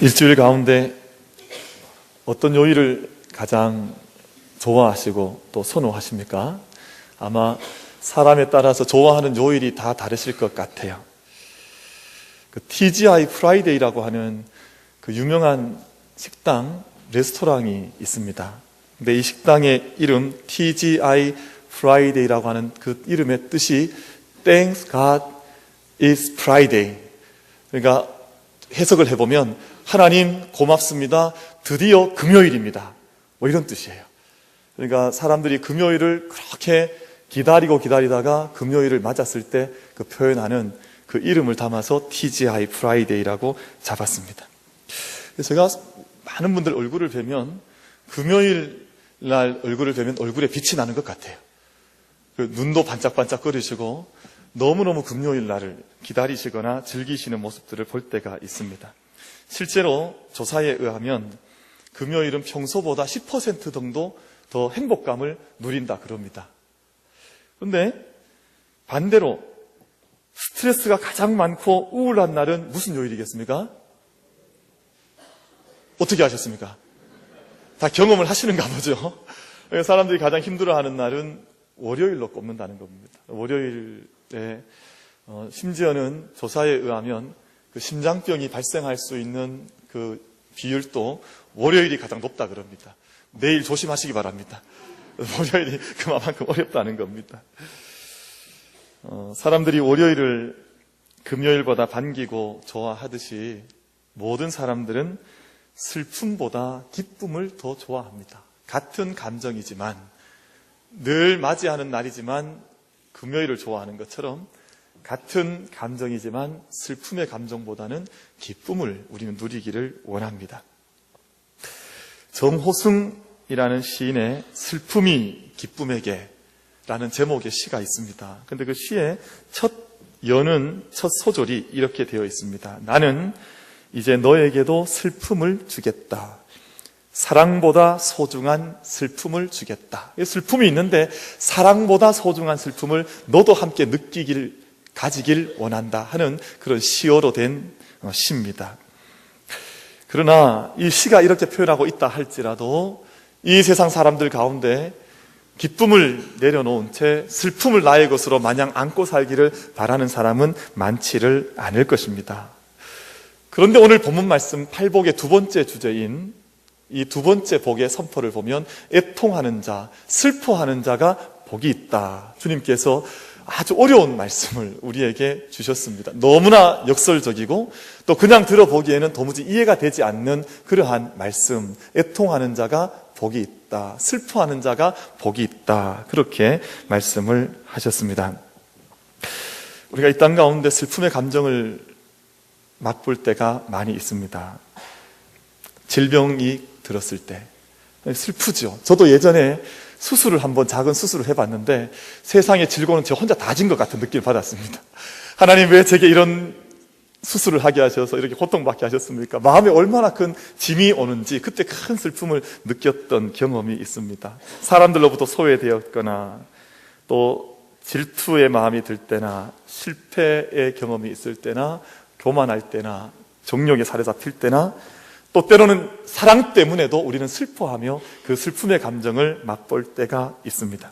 일주일 가운데 어떤 요일을 가장 좋아하시고 또 선호하십니까? 아마 사람에 따라서 좋아하는 요일이 다 다르실 것 같아요. 그 TGI 프라이데이라고 하는 그 유명한 식당, 레스토랑이 있습니다. 근데 이 식당의 이름 TGI 프라이데이라고 하는 그 이름의 뜻이 Thanks God it's Friday. 그러니까 해석을 해보면 하나님 고맙습니다. 드디어 금요일입니다. 뭐 이런 뜻이에요. 그러니까 사람들이 금요일을 그렇게 기다리다가 금요일을 맞았을 때 그 표현하는 그 이름을 담아서 TGI 프라이데이라고 잡았습니다. 제가 많은 분들 얼굴을 뵈면 금요일 날 얼굴을 뵈면 얼굴에 빛이 나는 것 같아요. 눈도 반짝반짝거리시고 너무너무 금요일 날을 기다리시거나 즐기시는 모습들을 볼 때가 있습니다. 실제로 조사에 의하면 금요일은 평소보다 10% 정도 더 행복감을 누린다 그럽니다. 그런데 반대로 스트레스가 가장 많고 우울한 날은 무슨 요일이겠습니까? 어떻게 하셨습니까? 다 경험을 하시는가 보죠. 사람들이 가장 힘들어하는 날은 월요일로 꼽는다는 겁니다. 월요일에 심지어는 조사에 의하면 그 심장병이 발생할 수 있는 그 비율도 월요일이 가장 높다 그럽니다. 내일 조심하시기 바랍니다. 월요일이 그만큼 어렵다는 겁니다. 사람들이 월요일을 금요일보다 반기고 좋아하듯이 모든 사람들은 슬픔보다 기쁨을 더 좋아합니다. 같은 감정이지만 늘 맞이하는 날이지만 금요일을 좋아하는 것처럼 같은 감정이지만 슬픔의 감정보다는 기쁨을 우리는 누리기를 원합니다. 정호승이라는 시인의 슬픔이 기쁨에게 라는 제목의 시가 있습니다. 그런데 그 시의 첫 소절이 이렇게 되어 있습니다. 나는 이제 너에게도 슬픔을 주겠다. 사랑보다 소중한 슬픔을 주겠다. 슬픔이 있는데 사랑보다 소중한 슬픔을 너도 함께 가지길 원한다 하는 그런 시어로 된 시입니다. 그러나 이 시가 이렇게 표현하고 있다 할지라도 이 세상 사람들 가운데 기쁨을 내려놓은 채 슬픔을 나의 것으로 마냥 안고 살기를 바라는 사람은 많지를 않을 것입니다. 그런데 오늘 본문 말씀 8복의 두 번째 주제인 이 두 번째 복의 선포를 보면 애통하는 자, 슬퍼하는 자가 복이 있다. 주님께서 아주 어려운 말씀을 우리에게 주셨습니다. 너무나 역설적이고 또 그냥 들어보기에는 도무지 이해가 되지 않는 그러한 말씀. 애통하는 자가 복이 있다. 슬퍼하는 자가 복이 있다. 그렇게 말씀을 하셨습니다. 우리가 이 땅 가운데 슬픔의 감정을 맛볼 때가 많이 있습니다. 질병이 들었을 때 슬프죠. 저도 예전에 작은 수술을 해봤는데 세상의 즐거움은 저 혼자 다 진 것 같은 느낌을 받았습니다. 하나님 왜 제게 이런 수술을 하게 하셔서 이렇게 고통받게 하셨습니까? 마음에 얼마나 큰 짐이 오는지 그때 큰 슬픔을 느꼈던 경험이 있습니다. 사람들로부터 소외되었거나 또 질투의 마음이 들 때나 실패의 경험이 있을 때나 교만할 때나 정욕에 사로잡힐 때나 또 때로는 사랑 때문에도 우리는 슬퍼하며 그 슬픔의 감정을 맛볼 때가 있습니다.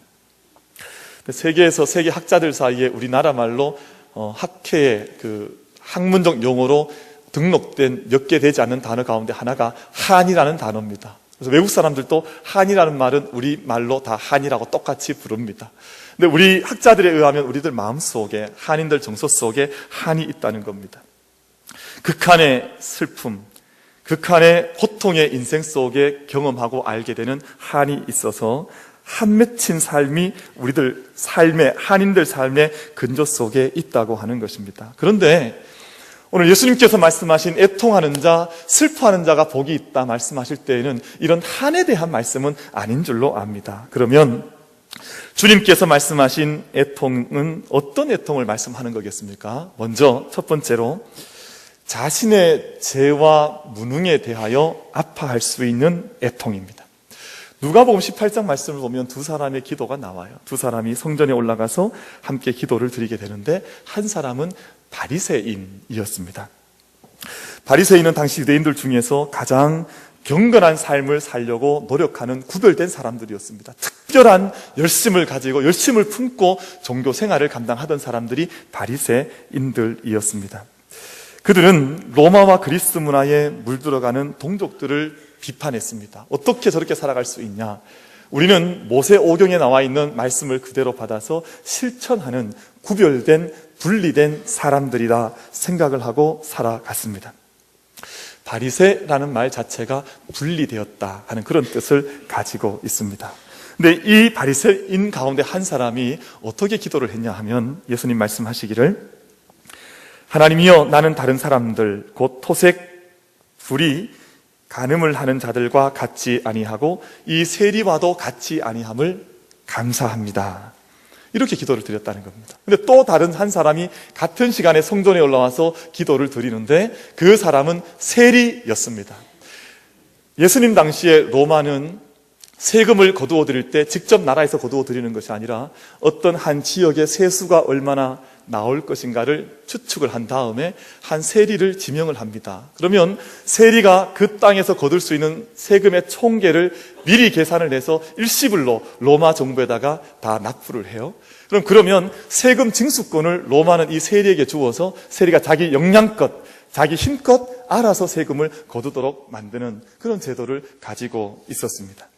세계에서 세계 학자들 사이에 우리나라 말로 학회의 그 학문적 용어로 등록된 몇 개 되지 않는 단어 가운데 하나가 한이라는 단어입니다. 그래서 외국 사람들도 한이라는 말은 우리 말로 다 한이라고 똑같이 부릅니다. 근데 우리 학자들에 의하면 우리들 마음속에, 한인들 정서 속에 한이 있다는 겁니다. 극한의 슬픔, 극한의 고통의 인생 속에 경험하고 알게 되는 한이 있어서 한 맺힌 삶이 우리들 삶의, 한인들 삶의 근조 속에 있다고 하는 것입니다. 그런데 오늘 예수님께서 말씀하신 애통하는 자, 슬퍼하는 자가 복이 있다 말씀하실 때에는 이런 한에 대한 말씀은 아닌 줄로 압니다. 그러면 주님께서 말씀하신 애통은 어떤 애통을 말씀하는 거겠습니까? 먼저 첫 번째로 자신의 죄와 무능에 대하여 아파할 수 있는 애통입니다. 누가복음 18장 말씀을 보면 두 사람의 기도가 나와요. 두 사람이 성전에 올라가서 함께 기도를 드리게 되는데 한 사람은 바리새인이었습니다. 바리새인은 당시 유대인들 중에서 가장 경건한 삶을 살려고 노력하는 구별된 사람들이었습니다. 특별한 열심을 가지고 열심을 품고 종교 생활을 감당하던 사람들이 바리새인들이었습니다. 그들은 로마와 그리스 문화에 물들어가는 동족들을 비판했습니다. 어떻게 저렇게 살아갈 수 있냐? 우리는 모세오경에 나와 있는 말씀을 그대로 받아서 실천하는 구별된 분리된 사람들이라 생각을 하고 살아갔습니다. 바리새라는 말 자체가 분리되었다 하는 그런 뜻을 가지고 있습니다. 근데 이 바리새인 가운데 한 사람이 어떻게 기도를 했냐 하면 예수님 말씀하시기를 하나님이여 나는 다른 사람들 곧 토색 불이 간음을 하는 자들과 같지 아니하고 이 세리와도 같지 아니함을 감사합니다. 이렇게 기도를 드렸다는 겁니다. 근데 또 다른 한 사람이 같은 시간에 성전에 올라와서 기도를 드리는데 그 사람은 세리였습니다. 예수님 당시에 로마는 세금을 거두어 드릴 때 직접 나라에서 거두어 드리는 것이 아니라 어떤 한 지역의 세수가 얼마나 나올 것인가를 추측을 한 다음에 한 세리를 지명을 합니다. 그러면 세리가 그 땅에서 거둘 수 있는 세금의 총계를 미리 계산을 해서 일시불로 로마 정부에다가 다 납부를 해요. 그러면 세금 징수권을 로마는 이 세리에게 주어서 세리가 자기 역량껏 자기 힘껏 알아서 세금을 거두도록 만드는 그런 제도를 가지고 있었습니다.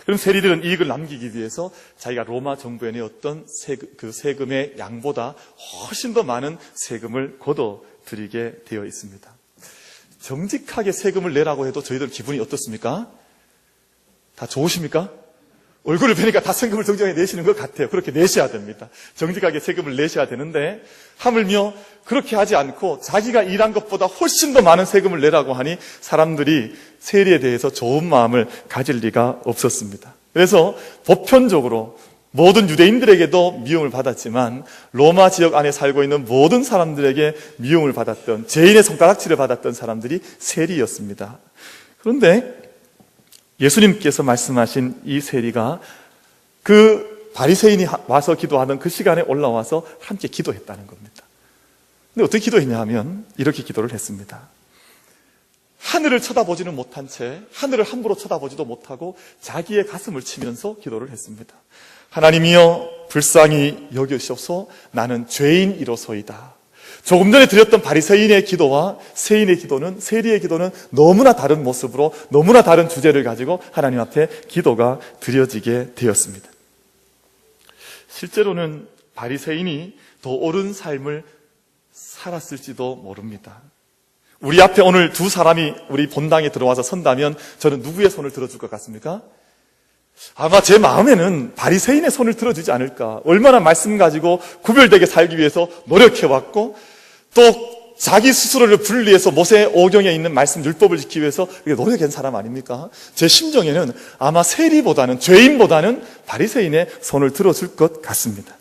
그럼 세리들은 이익을 남기기 위해서 자기가 로마 정부에 내었던 그 세금의 양보다 훨씬 더 많은 세금을 걷어들이게 되어 있습니다. 정직하게 세금을 내라고 해도 저희들 기분이 어떻습니까? 다 좋으십니까? 얼굴을 뵈니까 다 세금을 정직하게 내시는 것 같아요. 그렇게 내셔야 됩니다. 정직하게 세금을 내셔야 되는데 하물며 그렇게 하지 않고 자기가 일한 것보다 훨씬 더 많은 세금을 내라고 하니 사람들이 세리에 대해서 좋은 마음을 가질 리가 없었습니다. 그래서 보편적으로 모든 유대인들에게도 미움을 받았지만 로마 지역 안에 살고 있는 모든 사람들에게 미움을 받았던 죄인의 손가락질을 받았던 사람들이 세리였습니다. 그런데 예수님께서 말씀하신 이 세리가 그 바리새인이 와서 기도하던 그 시간에 올라와서 함께 기도했다는 겁니다. 근데 어떻게 기도했냐 하면 이렇게 기도를 했습니다. 하늘을 쳐다보지는 못한 채 하늘을 함부로 쳐다보지도 못하고 자기의 가슴을 치면서 기도를 했습니다. 하나님이여 불쌍히 여기시옵소 나는 죄인이로소이다. 조금 전에 드렸던 바리새인의 기도와 세리의 기도는 너무나 다른 모습으로 너무나 다른 주제를 가지고 하나님 앞에 기도가 드려지게 되었습니다. 실제로는 바리새인이 더 옳은 삶을 살았을지도 모릅니다. 우리 앞에 오늘 두 사람이 우리 본당에 들어와서 선다면 저는 누구의 손을 들어줄 것 같습니까? 아마 제 마음에는 바리새인의 손을 들어주지 않을까. 얼마나 말씀 가지고 구별되게 살기 위해서 노력해왔고 또 자기 스스로를 분리해서 모세오경에 있는 말씀 율법을 지키기 위해서 노력한 사람 아닙니까? 제 심정에는 아마 세리보다는 죄인보다는 바리새인의 손을 들어줄 것 같습니다.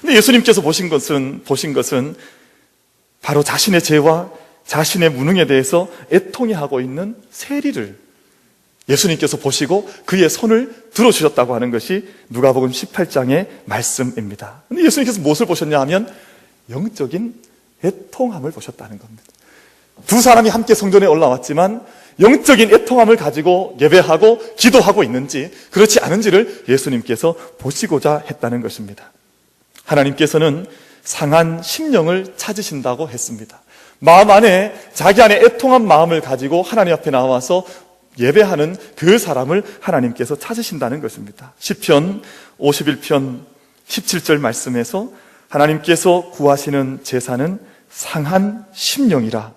근데 예수님께서 보신 것은 바로 자신의 죄와 자신의 무능에 대해서 애통해하고 있는 세리를 예수님께서 보시고 그의 손을 들어주셨다고 하는 것이 누가복음 18장의 말씀입니다. 근데 예수님께서 무엇을 보셨냐 하면 영적인 애통함을 보셨다는 겁니다. 두 사람이 함께 성전에 올라왔지만 영적인 애통함을 가지고 예배하고 기도하고 있는지 그렇지 않은지를 예수님께서 보시고자 했다는 것입니다. 하나님께서는 상한 심령을 찾으신다고 했습니다. 마음 안에 자기 안에 애통한 마음을 가지고 하나님 앞에 나와서 예배하는 그 사람을 하나님께서 찾으신다는 것입니다. 시편 51편 17절 말씀에서 하나님께서 구하시는 제사는 상한 심령이라.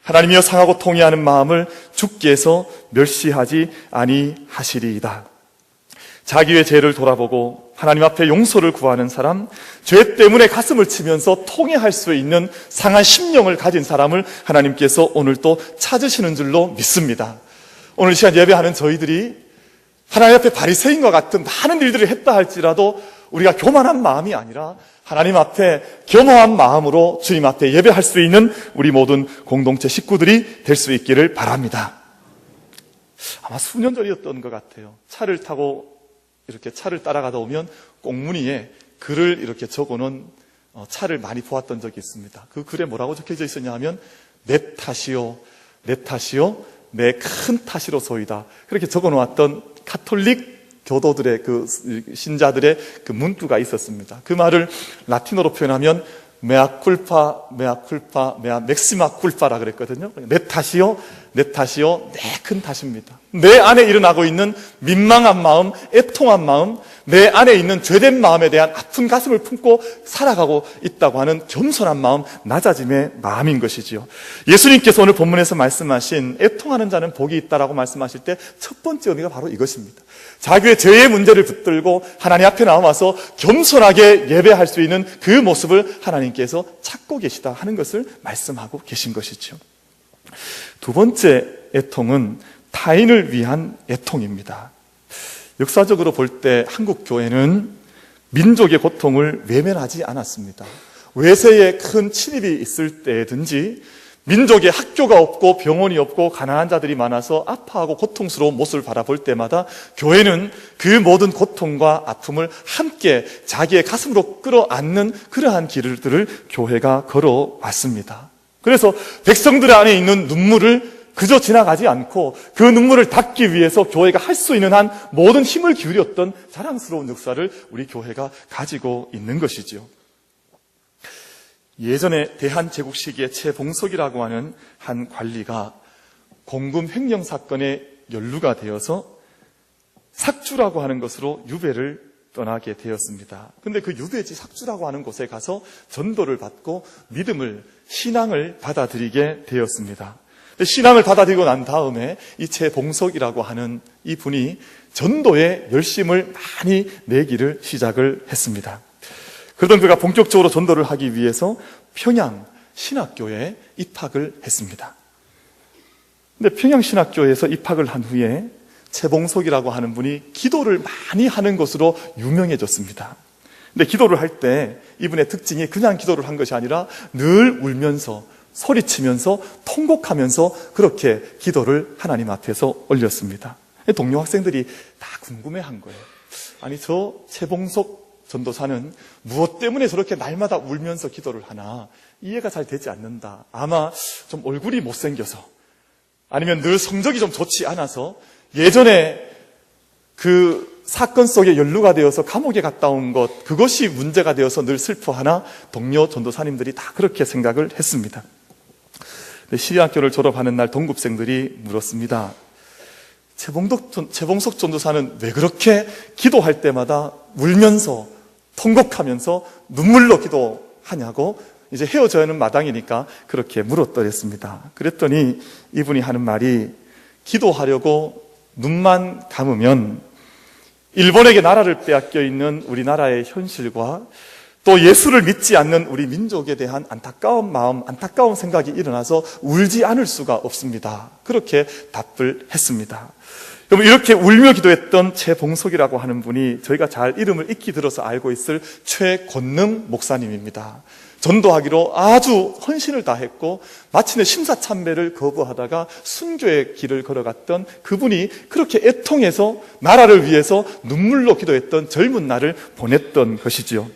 하나님이여 상하고 통회하는 마음을 주께서 멸시하지 아니하시리이다. 자기의 죄를 돌아보고 하나님 앞에 용서를 구하는 사람, 죄 때문에 가슴을 치면서 통회할 수 있는 상한 심령을 가진 사람을 하나님께서 오늘 또 찾으시는 줄로 믿습니다. 오늘 시간 예배하는 저희들이 하나님 앞에 바리새인과 같은 많은 일들을 했다 할지라도 우리가 교만한 마음이 아니라 하나님 앞에 겸허한 마음으로 주님 앞에 예배할 수 있는 우리 모든 공동체 식구들이 될 수 있기를 바랍니다. 아마 수년 전이었던 것 같아요. 차를 타고 이렇게 차를 따라가다 오면 꽁무니에 글을 이렇게 적어놓은 차를 많이 보았던 적이 있습니다. 그 글에 뭐라고 적혀져 있었냐 하면 내 탓이요, 내 탓이요, 내 큰 탓이로소이다. 그렇게 적어놓았던 카톨릭 교도들의 그 신자들의 그 문구가 있었습니다. 그 말을 라틴어로 표현하면 메아 쿨파, 메아 쿨파, 메아 맥시마 쿨파라 그랬거든요. 내 탓이요, 내 탓이요, 내 큰 탓입니다. 내 안에 일어나고 있는 민망한 마음, 애통한 마음, 내 안에 있는 죄된 마음에 대한 아픈 가슴을 품고 살아가고 있다고 하는 겸손한 마음, 낮아짐의 마음인 것이지요. 예수님께서 오늘 본문에서 말씀하신 애통하는 자는 복이 있다라고 말씀하실 때 첫 번째 의미가 바로 이것입니다. 자기의 죄의 문제를 붙들고 하나님 앞에 나와서 겸손하게 예배할 수 있는 그 모습을 하나님께서 찾고 계시다 하는 것을 말씀하고 계신 것이죠. 두 번째 애통은 타인을 위한 애통입니다. 역사적으로 볼 때 한국 교회는 민족의 고통을 외면하지 않았습니다. 외세의 큰 침입이 있을 때든지 민족의 학교가 없고 병원이 없고 가난한 자들이 많아서 아파하고 고통스러운 모습을 바라볼 때마다 교회는 그 모든 고통과 아픔을 함께 자기의 가슴으로 끌어안는 그러한 길들을 교회가 걸어왔습니다. 그래서 백성들 안에 있는 눈물을 그저 지나가지 않고 그 눈물을 닦기 위해서 교회가 할 수 있는 한 모든 힘을 기울였던 자랑스러운 역사를 우리 교회가 가지고 있는 것이지요. 예전에 대한제국 시기에 최봉석이라고 하는 한 관리가 공금 횡령 사건에 연루가 되어서 삭주라고 하는 것으로 유배를 떠나게 되었습니다. 그런데 그 유배지 삭주라고 하는 곳에 가서 전도를 받고 믿음을, 신앙을 받아들이게 되었습니다. 신앙을 받아들이고 난 다음에 이 최봉석이라고 하는 이 분이 전도에 열심을 많이 내기를 시작을 했습니다. 그러던 그가 본격적으로 전도를 하기 위해서 평양 신학교에 입학을 했습니다. 근데 평양 신학교에서 입학을 한 후에 최봉석이라고 하는 분이 기도를 많이 하는 것으로 유명해졌습니다. 근데 기도를 할 때 이분의 특징이 그냥 기도를 한 것이 아니라 늘 울면서 소리치면서 통곡하면서 그렇게 기도를 하나님 앞에서 올렸습니다. 동료 학생들이 다 궁금해한 거예요. 아니 저 최봉석 전도사는 무엇 때문에 저렇게 날마다 울면서 기도를 하나 이해가 잘 되지 않는다. 아마 좀 얼굴이 못생겨서 아니면 늘 성적이 좀 좋지 않아서 예전에 그 사건 속에 연루가 되어서 감옥에 갔다 온 것 그것이 문제가 되어서 늘 슬퍼하나 동료 전도사님들이 다 그렇게 생각을 했습니다. 시리학교를 졸업하는 날 동급생들이 물었습니다. 최봉석 전도사는 왜 그렇게 기도할 때마다 울면서 통곡하면서 눈물로 기도하냐고 이제 헤어져야 하는 마당이니까 그렇게 물었더랬습니다. 그랬더니 이분이 하는 말이 기도하려고 눈만 감으면 일본에게 나라를 빼앗겨 있는 우리나라의 현실과 또 예수를 믿지 않는 우리 민족에 대한 안타까운 마음, 안타까운 생각이 일어나서 울지 않을 수가 없습니다. 그렇게 답을 했습니다. 여러분 이렇게 울며 기도했던 최봉석이라고 하는 분이 저희가 잘 이름을 익히 들어서 알고 있을 최권능 목사님입니다. 전도하기로 아주 헌신을 다했고 마침내 심사참배를 거부하다가 순교의 길을 걸어갔던 그분이 그렇게 애통해서 나라를 위해서 눈물로 기도했던 젊은 날을 보냈던 것이지요.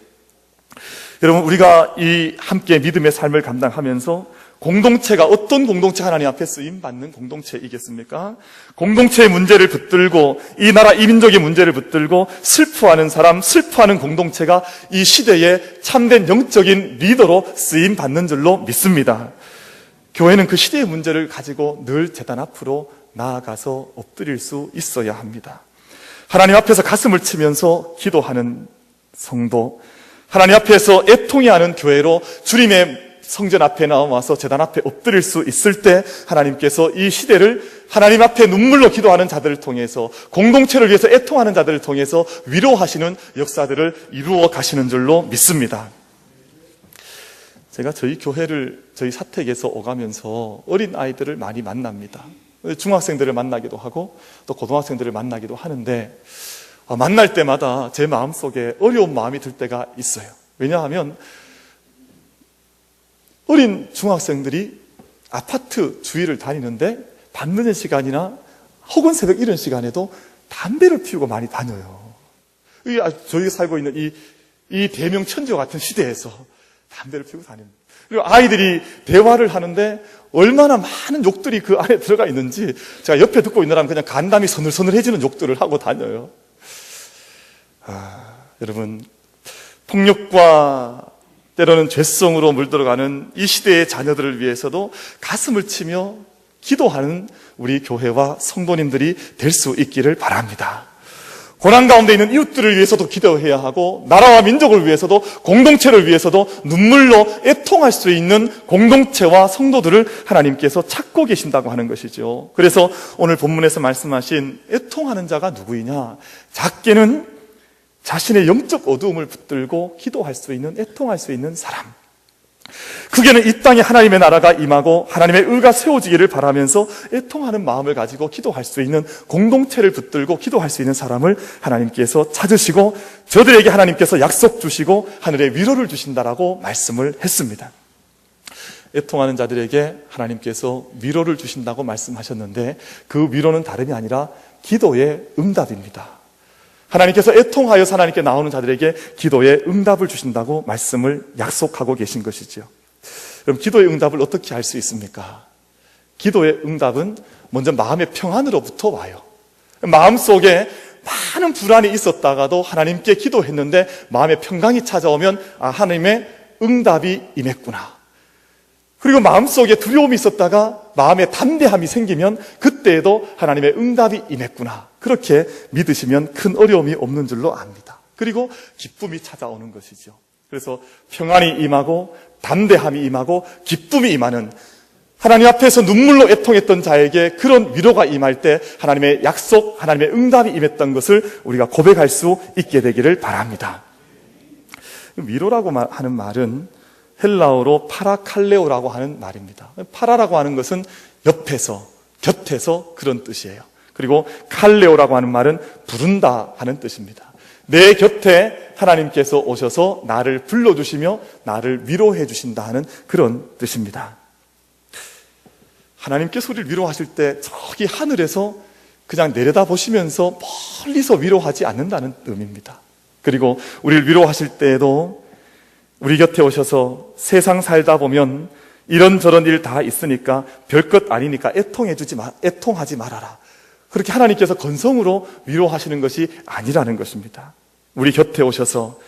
여러분 우리가 이 함께 믿음의 삶을 감당하면서 공동체가 어떤 공동체 하나님 앞에 쓰임받는 공동체이겠습니까? 공동체의 문제를 붙들고 이 나라 이 민족의 문제를 붙들고 슬퍼하는 사람, 슬퍼하는 공동체가 이 시대의 참된 영적인 리더로 쓰임받는 줄로 믿습니다. 교회는 그 시대의 문제를 가지고 늘 제단 앞으로 나아가서 엎드릴 수 있어야 합니다. 하나님 앞에서 가슴을 치면서 기도하는 성도, 하나님 앞에서 애통해하는 교회로 주님의 성전 앞에 나와서 제단 앞에 엎드릴 수 있을 때 하나님께서 이 시대를 하나님 앞에 눈물로 기도하는 자들을 통해서 공동체를 위해서 애통하는 자들을 통해서 위로하시는 역사들을 이루어 가시는 줄로 믿습니다. 제가 저희 교회를 저희 사택에서 오가면서 어린 아이들을 많이 만납니다. 중학생들을 만나기도 하고 또 고등학생들을 만나기도 하는데 만날 때마다 제 마음속에 어려운 마음이 들 때가 있어요. 왜냐하면 어린 중학생들이 아파트 주위를 다니는데 밤 늦은 시간이나 혹은 새벽 이른 시간에도 담배를 피우고 많이 다녀요. 저희가 살고 있는 이 대명천지와 같은 시대에서 담배를 피우고 다닙니다. 그리고 아이들이 대화를 하는데 얼마나 많은 욕들이 그 안에 들어가 있는지 제가 옆에 듣고 있느라면 그냥 간담이 서늘서늘해지는 욕들을 하고 다녀요. 여러분, 폭력과 때로는 죄성으로 물들어가는 이 시대의 자녀들을 위해서도 가슴을 치며 기도하는 우리 교회와 성도님들이 될 수 있기를 바랍니다. 고난 가운데 있는 이웃들을 위해서도 기도해야 하고, 나라와 민족을 위해서도, 공동체를 위해서도 눈물로 애통할 수 있는 공동체와 성도들을 하나님께서 찾고 계신다고 하는 것이죠. 그래서 오늘 본문에서 말씀하신 애통하는 자가 누구이냐? 작게는 자신의 영적 어두움을 붙들고 기도할 수 있는, 애통할 수 있는 사람. 크게는 이 땅에 하나님의 나라가 임하고 하나님의 의가 세워지기를 바라면서 애통하는 마음을 가지고 기도할 수 있는, 공동체를 붙들고 기도할 수 있는 사람을 하나님께서 찾으시고 저들에게 하나님께서 약속 주시고 하늘에 위로를 주신다라고 말씀을 했습니다. 애통하는 자들에게 하나님께서 위로를 주신다고 말씀하셨는데 그 위로는 다름이 아니라 기도의 응답입니다. 하나님께서 애통하여서 하나님께 나오는 자들에게 기도의 응답을 주신다고 말씀을 약속하고 계신 것이죠. 그럼 기도의 응답을 어떻게 알 수 있습니까? 기도의 응답은 먼저 마음의 평안으로부터 와요. 마음속에 많은 불안이 있었다가도 하나님께 기도했는데 마음의 평강이 찾아오면 하나님의 응답이 임했구나. 그리고 마음속에 두려움이 있었다가 마음에 담대함이 생기면 그때에도 하나님의 응답이 임했구나. 그렇게 믿으시면 큰 어려움이 없는 줄로 압니다. 그리고 기쁨이 찾아오는 것이죠. 그래서 평안이 임하고 담대함이 임하고 기쁨이 임하는, 하나님 앞에서 눈물로 애통했던 자에게 그런 위로가 임할 때 하나님의 약속, 하나님의 응답이 임했던 것을 우리가 고백할 수 있게 되기를 바랍니다. 위로라고 하는 말은 헬라어로 파라칼레오라고 하는 말입니다. 파라라고 하는 것은 옆에서, 곁에서 그런 뜻이에요. 그리고 칼레오라고 하는 말은 부른다 하는 뜻입니다. 내 곁에 하나님께서 오셔서 나를 불러주시며 나를 위로해 주신다 하는 그런 뜻입니다. 하나님께서 우리를 위로하실 때 저기 하늘에서 그냥 내려다보시면서 멀리서 위로하지 않는다는 의미입니다. 그리고 우리를 위로하실 때에도 우리 곁에 오셔서 세상 살다 보면 이런저런 일 다 있으니까 별것 아니니까 애통하지 말아라. 그렇게 하나님께서 건성으로 위로하시는 것이 아니라는 것입니다. 우리 곁에 오셔서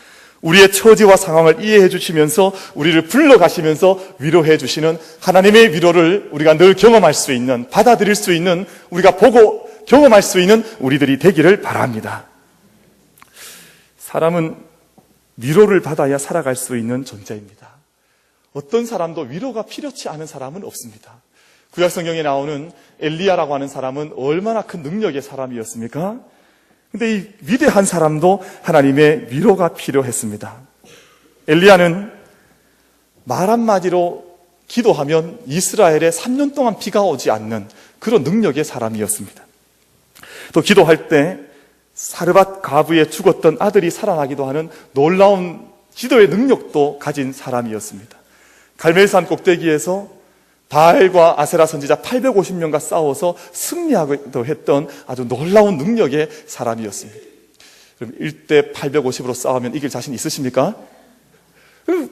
우리의 처지와 상황을 이해해 주시면서 우리를 불러가시면서 위로해 주시는 하나님의 위로를 우리가 늘 경험할 수 있는, 받아들일 수 있는, 우리가 보고 경험할 수 있는 우리들이 되기를 바랍니다. 사람은 위로를 받아야 살아갈 수 있는 존재입니다. 어떤 사람도 위로가 필요치 않은 사람은 없습니다. 구약성경에 나오는 엘리야라고 하는 사람은 얼마나 큰 능력의 사람이었습니까? 근데 이 위대한 사람도 하나님의 위로가 필요했습니다. 엘리야는 말 한마디로 기도하면 이스라엘에 3년 동안 비가 오지 않는 그런 능력의 사람이었습니다. 또 기도할 때 사르밧 과부의 죽었던 아들이 살아나기도 하는 놀라운 기도의 능력도 가진 사람이었습니다. 갈멜산 꼭대기에서 바알과 아세라 선지자 850명과 싸워서 승리하기도 했던 아주 놀라운 능력의 사람이었습니다. 그럼 1대 850으로 싸우면 이길 자신 있으십니까?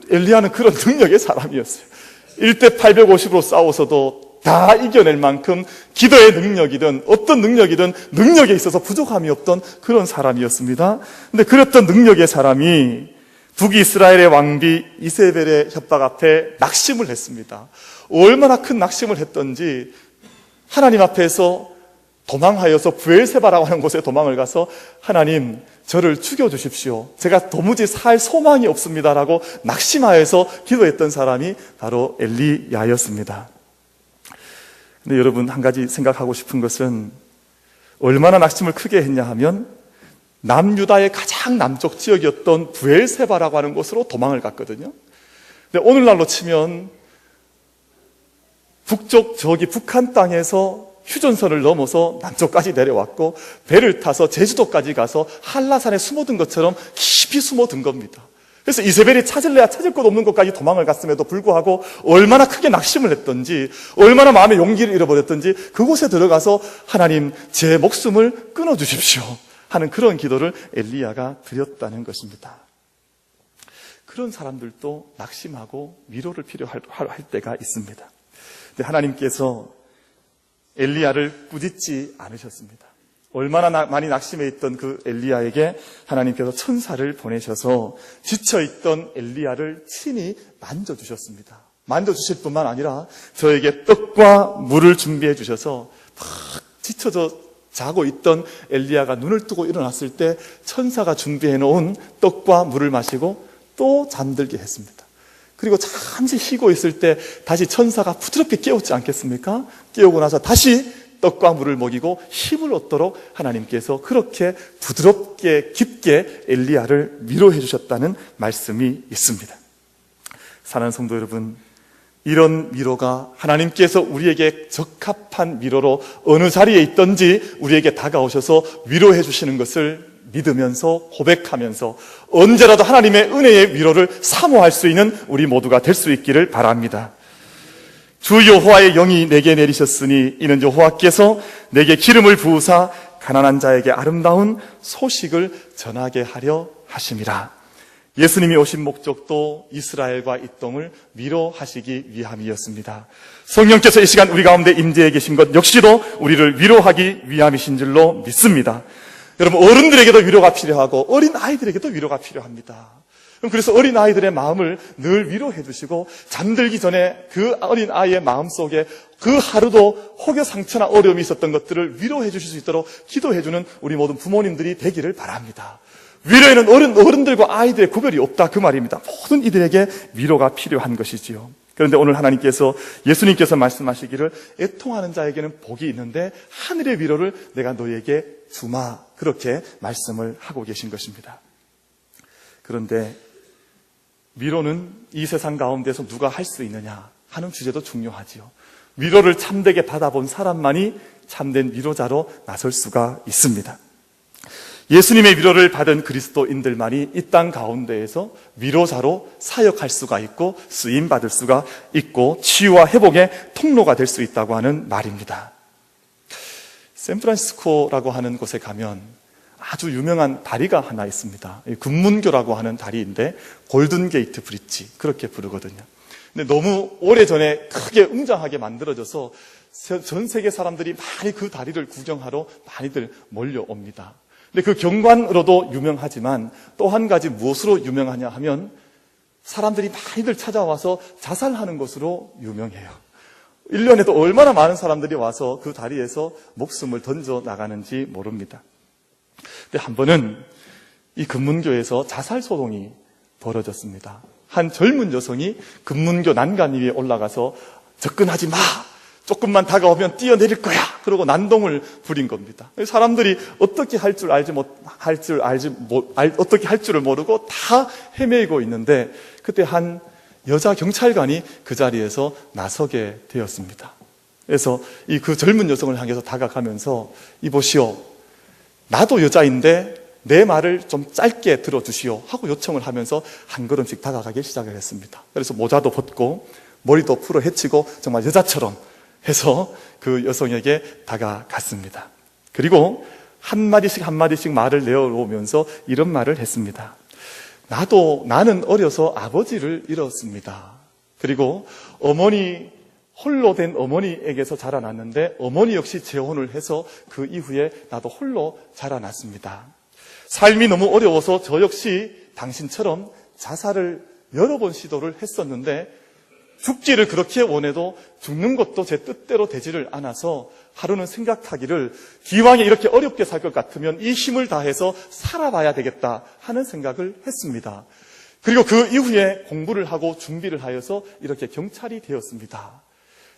엘리야는 그런 능력의 사람이었어요. 1대 850으로 싸워서도 다 이겨낼 만큼 기도의 능력이든 어떤 능력이든 능력에 있어서 부족함이 없던 그런 사람이었습니다. 근데 그랬던 능력의 사람이 북이스라엘의 왕비 이세벨의 협박 앞에 낙심을 했습니다. 얼마나 큰 낙심을 했던지 하나님 앞에서 도망하여서 브엘세바라고 하는 곳에 도망을 가서 하나님 저를 죽여주십시오. 제가 도무지 살 소망이 없습니다라고 낙심하여서 기도했던 사람이 바로 엘리야였습니다. 근데 여러분, 한 가지 생각하고 싶은 것은 얼마나 낙심을 크게 했냐 하면 남유다의 가장 남쪽 지역이었던 브엘세바라고 하는 곳으로 도망을 갔거든요. 근데 오늘날로 치면 북쪽 저기 북한 땅에서 휴전선을 넘어서 남쪽까지 내려왔고 배를 타서 제주도까지 가서 한라산에 숨어든 것처럼 깊이 숨어든 겁니다. 그래서 이세벨이 찾을래야 찾을 곳 없는 곳까지 도망을 갔음에도 불구하고 얼마나 크게 낙심을 했던지, 얼마나 마음의 용기를 잃어버렸던지 그곳에 들어가서 하나님 제 목숨을 끊어주십시오 하는 그런 기도를 엘리야가 드렸다는 것입니다. 그런 사람들도 낙심하고 위로를 필요할 때가 있습니다. 근데 하나님께서 엘리야를 꾸짖지 않으셨습니다. 얼마나 많이 낙심해 있던 그 엘리야에게 하나님께서 천사를 보내셔서 지쳐있던 엘리야를 친히 만져주셨습니다. 만져주실 뿐만 아니라 저에게 떡과 물을 준비해 주셔서 막 지쳐져 자고 있던 엘리야가 눈을 뜨고 일어났을 때 천사가 준비해 놓은 떡과 물을 마시고 또 잠들게 했습니다. 그리고 잠시 쉬고 있을 때 다시 천사가 부드럽게 깨웠지 않겠습니까? 깨우고 나서 다시 떡과 물을 먹이고 힘을 얻도록 하나님께서 그렇게 부드럽게 깊게 엘리야를 위로해 주셨다는 말씀이 있습니다. 사랑하는 성도 여러분, 이런 위로가 하나님께서 우리에게 적합한 위로로 어느 자리에 있든지 우리에게 다가오셔서 위로해 주시는 것을 믿으면서 고백하면서 언제라도 하나님의 은혜의 위로를 사모할 수 있는 우리 모두가 될 수 있기를 바랍니다. 주 여호와의 영이 내게 내리셨으니 이는 여호와께서 내게 기름을 부으사 가난한 자에게 아름다운 소식을 전하게 하려 하심이라. 예수님이 오신 목적도 이스라엘과 이 땅을 위로하시기 위함이었습니다. 성령께서 이 시간 우리 가운데 임재해 계신 것 역시도 우리를 위로하기 위함이신 줄로 믿습니다. 여러분, 어른들에게도 위로가 필요하고 어린 아이들에게도 위로가 필요합니다. 그래서 어린 아이들의 마음을 늘 위로해 주시고 잠들기 전에 그 어린 아이의 마음속에 그 하루도 혹여 상처나 어려움이 있었던 것들을 위로해 주실 수 있도록 기도해 주는 우리 모든 부모님들이 되기를 바랍니다. 위로에는 어른들과 아이들의 구별이 없다, 그 말입니다. 모든 이들에게 위로가 필요한 것이지요. 그런데 오늘 하나님께서, 예수님께서 말씀하시기를 애통하는 자에게는 복이 있는데 하늘의 위로를 내가 너에게 주마, 그렇게 말씀을 하고 계신 것입니다. 그런데 위로는 이 세상 가운데서 누가 할 수 있느냐 하는 주제도 중요하지요. 위로를 참되게 받아본 사람만이 참된 위로자로 나설 수가 있습니다. 예수님의 위로를 받은 그리스도인들만이 이 땅 가운데에서 위로자로 사역할 수가 있고 쓰임받을 수가 있고 치유와 회복의 통로가 될 수 있다고 하는 말입니다. 샌프란시스코라고 하는 곳에 가면 아주 유명한 다리가 하나 있습니다. 금문교라고 하는 다리인데 골든게이트 브릿지, 그렇게 부르거든요. 근데 너무 오래전에 크게 웅장하게 만들어져서 전 세계 사람들이 많이 그 다리를 구경하러 많이들 몰려옵니다. 근데 그 경관으로도 유명하지만 또 한 가지 무엇으로 유명하냐 하면 사람들이 많이들 찾아와서 자살하는 것으로 유명해요. 1년에도 얼마나 많은 사람들이 와서 그 다리에서 목숨을 던져 나가는지 모릅니다. 근데 한 번은 이 금문교에서 자살 소동이 벌어졌습니다. 한 젊은 여성이 금문교 난간 위에 올라가서 접근하지 마! 조금만 다가오면 뛰어내릴 거야! 그러고 난동을 부린 겁니다. 사람들이 어떻게 할 줄을 모르고 다 헤매고 있는데 그때 한 여자 경찰관이 그 자리에서 나서게 되었습니다. 그래서 그 젊은 여성을 향해서 다가가면서 이보시오, 나도 여자인데 내 말을 좀 짧게 들어주시오 하고 요청을 하면서 한 걸음씩 다가가기 시작을 했습니다. 그래서 모자도 벗고 머리도 풀어 헤치고 정말 여자처럼 해서 그 여성에게 다가갔습니다. 그리고 한마디씩 말을 내어오면서 이런 말을 했습니다. 나는 어려서 아버지를 잃었습니다. 그리고 홀로 된 어머니에게서 자라났는데 어머니 역시 재혼을 해서 그 이후에 나도 홀로 자라났습니다. 삶이 너무 어려워서 저 역시 당신처럼 자살을 여러 번 시도를 했었는데 죽기를 그렇게 원해도 죽는 것도 제 뜻대로 되지를 않아서 하루는 생각하기를 기왕에 이렇게 어렵게 살 것 같으면 이 힘을 다해서 살아봐야 되겠다 하는 생각을 했습니다. 그리고 그 이후에 공부를 하고 준비를 하여서 이렇게 경찰이 되었습니다.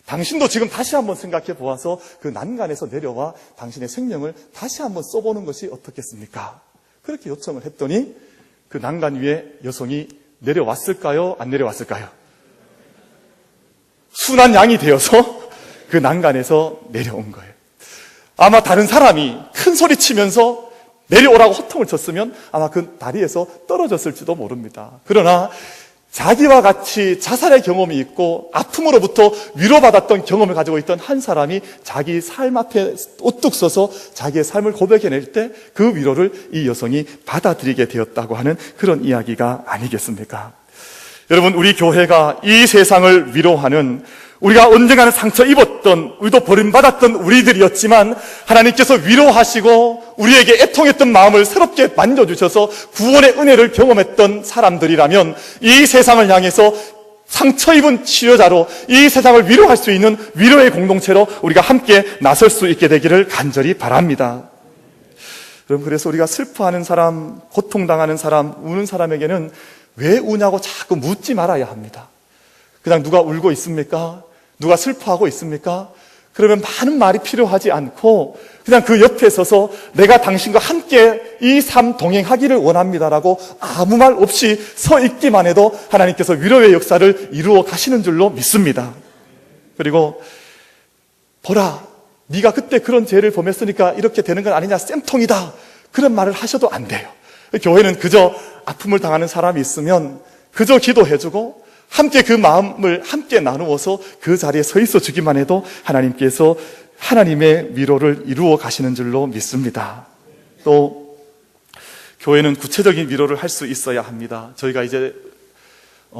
당신도 지금 다시 한번 생각해 보아서 그 난간에서 내려와 당신의 생명을 다시 한번 써보는 것이 어떻겠습니까? 그렇게 요청을 했더니 그 난간 위에 여성이 내려왔을까요? 안 내려왔을까요? 순한 양이 되어서 그 난간에서 내려온 거예요. 아마 다른 사람이 큰 소리 치면서 내려오라고 호통을 쳤으면 아마 그 다리에서 떨어졌을지도 모릅니다. 그러나 자기와 같이 자살의 경험이 있고 아픔으로부터 위로받았던 경험을 가지고 있던 한 사람이 자기 삶 앞에 우뚝 서서 자기의 삶을 고백해낼 때 그 위로를 이 여성이 받아들이게 되었다고 하는 그런 이야기가 아니겠습니까? 여러분, 우리 교회가 이 세상을 위로하는, 우리가 언젠가는 상처 입었던, 우리도 버림받았던 우리들이었지만 하나님께서 위로하시고 우리에게 애통했던 마음을 새롭게 만져주셔서 구원의 은혜를 경험했던 사람들이라면 이 세상을 향해서 상처 입은 치료자로 이 세상을 위로할 수 있는 위로의 공동체로 우리가 함께 나설 수 있게 되기를 간절히 바랍니다. 여러분, 그래서 우리가 슬퍼하는 사람, 고통당하는 사람, 우는 사람에게는 왜 우냐고 자꾸 묻지 말아야 합니다. 그냥 누가 울고 있습니까? 누가 슬퍼하고 있습니까? 그러면 많은 말이 필요하지 않고 그냥 그 옆에 서서 내가 당신과 함께 이 삶 동행하기를 원합니다라고 아무 말 없이 서 있기만 해도 하나님께서 위로의 역사를 이루어 가시는 줄로 믿습니다. 그리고 보라, 네가 그때 그런 죄를 범했으니까 이렇게 되는 건 아니냐, 쌤통이다, 그런 말을 하셔도 안 돼요. 교회는 그저 아픔을 당하는 사람이 있으면 그저 기도해주고 함께 그 마음을 함께 나누어서 그 자리에 서 있어 주기만 해도 하나님께서 하나님의 위로를 이루어 가시는 줄로 믿습니다. 또 교회는 구체적인 위로를 할 수 있어야 합니다. 저희가 이제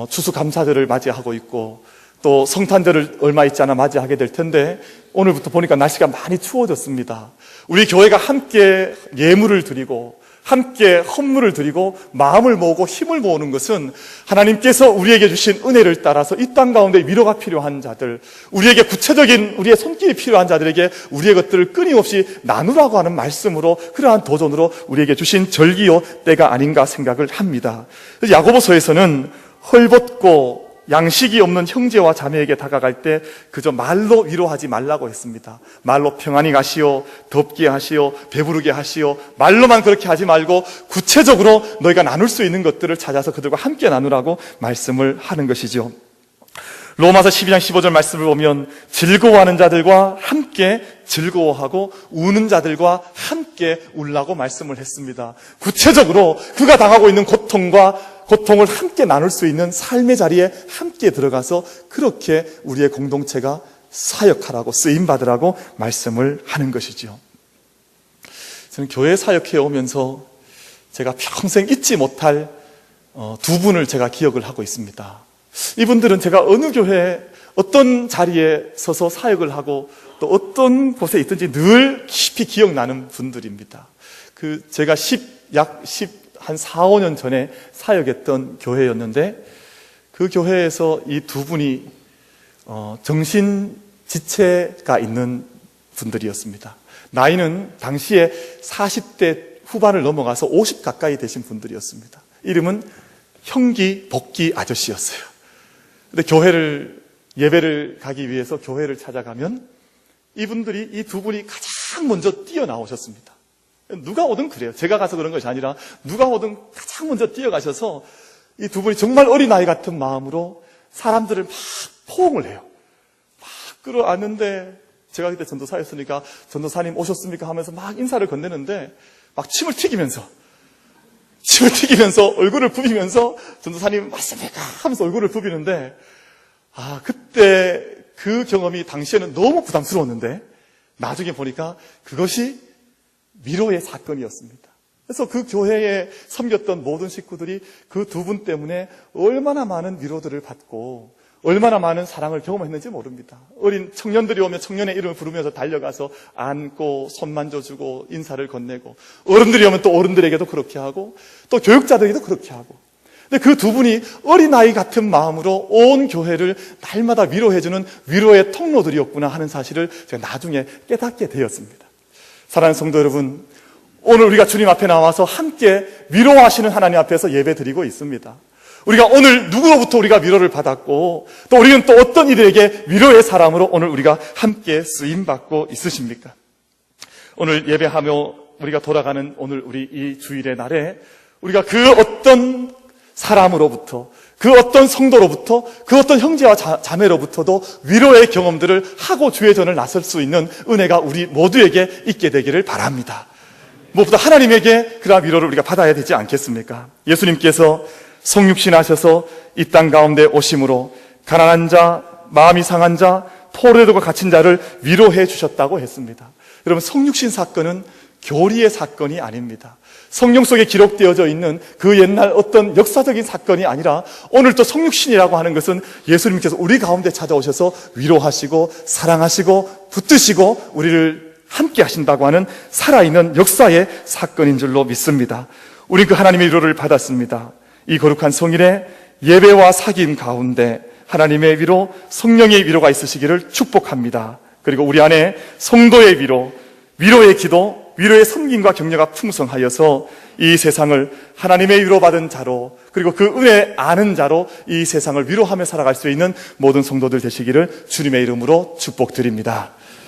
추수감사절을 맞이하고 있고 또 성탄절을 얼마 있지 않아 맞이하게 될 텐데 오늘부터 보니까 날씨가 많이 추워졌습니다. 우리 교회가 함께 예물을 드리고 함께 헌물을 드리고 마음을 모으고 힘을 모으는 것은 하나님께서 우리에게 주신 은혜를 따라서 이 땅 가운데 위로가 필요한 자들, 우리에게 구체적인 우리의 손길이 필요한 자들에게 우리의 것들을 끊임없이 나누라고 하는 말씀으로, 그러한 도전으로 우리에게 주신 절기요 때가 아닌가 생각을 합니다. 야고보서에서는 헐벗고 양식이 없는 형제와 자매에게 다가갈 때 그저 말로 위로하지 말라고 했습니다. 말로 평안히 가시오, 덥게 하시오, 배부르게 하시오, 말로만 그렇게 하지 말고 구체적으로 너희가 나눌 수 있는 것들을 찾아서 그들과 함께 나누라고 말씀을 하는 것이죠. 로마서 12장 15절 말씀을 보면 즐거워하는 자들과 함께 즐거워하고 우는 자들과 함께 울라고 말씀을 했습니다. 구체적으로 그가 당하고 있는 고통을 함께 나눌 수 있는 삶의 자리에 함께 들어가서 그렇게 우리의 공동체가 사역하라고, 쓰임받으라고 말씀을 하는 것이죠. 저는 교회 사역해 오면서 제가 평생 잊지 못할 두 분을 제가 기억을 하고 있습니다. 이분들은 제가 어느 교회 어떤 자리에 서서 사역을 하고 또 어떤 곳에 있든지 늘 깊이 기억나는 분들입니다. 제가 한 4, 5년 전에 사역했던 교회였는데 그 교회에서 이 두 분이 정신지체가 있는 분들이었습니다. 나이는 당시에 40대 후반을 넘어가서 50 가까이 되신 분들이었습니다. 이름은 형기, 복기 아저씨였어요. 근데 예배를 가기 위해서 교회를 찾아가면 이분들이, 이 두 분이 가장 먼저 뛰어나오셨습니다. 누가 오든 그래요. 제가 가서 그런 것이 아니라 누가 오든 가장 먼저 뛰어가셔서 이 두 분이 정말 어린아이 같은 마음으로 사람들을 막 포옹을 해요. 막 끌어안는데 제가 그때 전도사였으니까 전도사님 오셨습니까 하면서 막 인사를 건네는데 막 침을 튀기면서 얼굴을 부비면서 전도사님 맞습니까 하면서 얼굴을 부비는데, 그때 그 경험이 당시에는 너무 부담스러웠는데 나중에 보니까 그것이 위로의 사건이었습니다. 그래서 그 교회에 섬겼던 모든 식구들이 그 두 분 때문에 얼마나 많은 위로들을 받고 얼마나 많은 사랑을 경험했는지 모릅니다. 어린 청년들이 오면 청년의 이름을 부르면서 달려가서 안고 손 만져주고 인사를 건네고, 어른들이 오면 또 어른들에게도 그렇게 하고 또 교육자들에게도 그렇게 하고, 근데 그 두 분이 어린아이 같은 마음으로 온 교회를 날마다 위로해주는 위로의 통로들이었구나 하는 사실을 제가 나중에 깨닫게 되었습니다. 사랑하는 성도 여러분, 오늘 우리가 주님 앞에 나와서 함께 위로하시는 하나님 앞에서 예배 드리고 있습니다. 우리가 오늘 누구로부터 우리가 위로를 받았고 또 우리는 또 어떤 이들에게 위로의 사람으로 오늘 우리가 함께 쓰임받고 있으십니까? 오늘 예배하며 우리가 돌아가는 오늘 우리 이 주일의 날에 우리가 그 어떤 사람으로부터, 그 어떤 성도로부터, 그 어떤 형제와 자매로부터도 위로의 경험들을 하고 주의 전을 나설 수 있는 은혜가 우리 모두에게 있게 되기를 바랍니다. 무엇보다 하나님에게 그러한 위로를 우리가 받아야 되지 않겠습니까? 예수님께서 성육신하셔서 이 땅 가운데 오심으로 가난한 자, 마음이 상한 자, 포로되고 갇힌 자를 위로해 주셨다고 했습니다. 여러분, 성육신 사건은 교리의 사건이 아닙니다. 성경 속에 기록되어져 있는 그 옛날 어떤 역사적인 사건이 아니라 오늘 또 성육신이라고 하는 것은 예수님께서 우리 가운데 찾아오셔서 위로하시고 사랑하시고 붙드시고 우리를 함께 하신다고 하는 살아있는 역사의 사건인 줄로 믿습니다. 우리 그 하나님의 위로를 받았습니다. 이 거룩한 성일에 예배와 사귐 가운데 하나님의 위로, 성령의 위로가 있으시기를 축복합니다. 그리고 우리 안에 성도의 위로, 위로의 기도, 위로의 섬김과 격려가 풍성하여서 이 세상을 하나님의 위로받은 자로, 그리고 그 은혜 아는 자로 이 세상을 위로하며 살아갈 수 있는 모든 성도들 되시기를 주님의 이름으로 축복드립니다.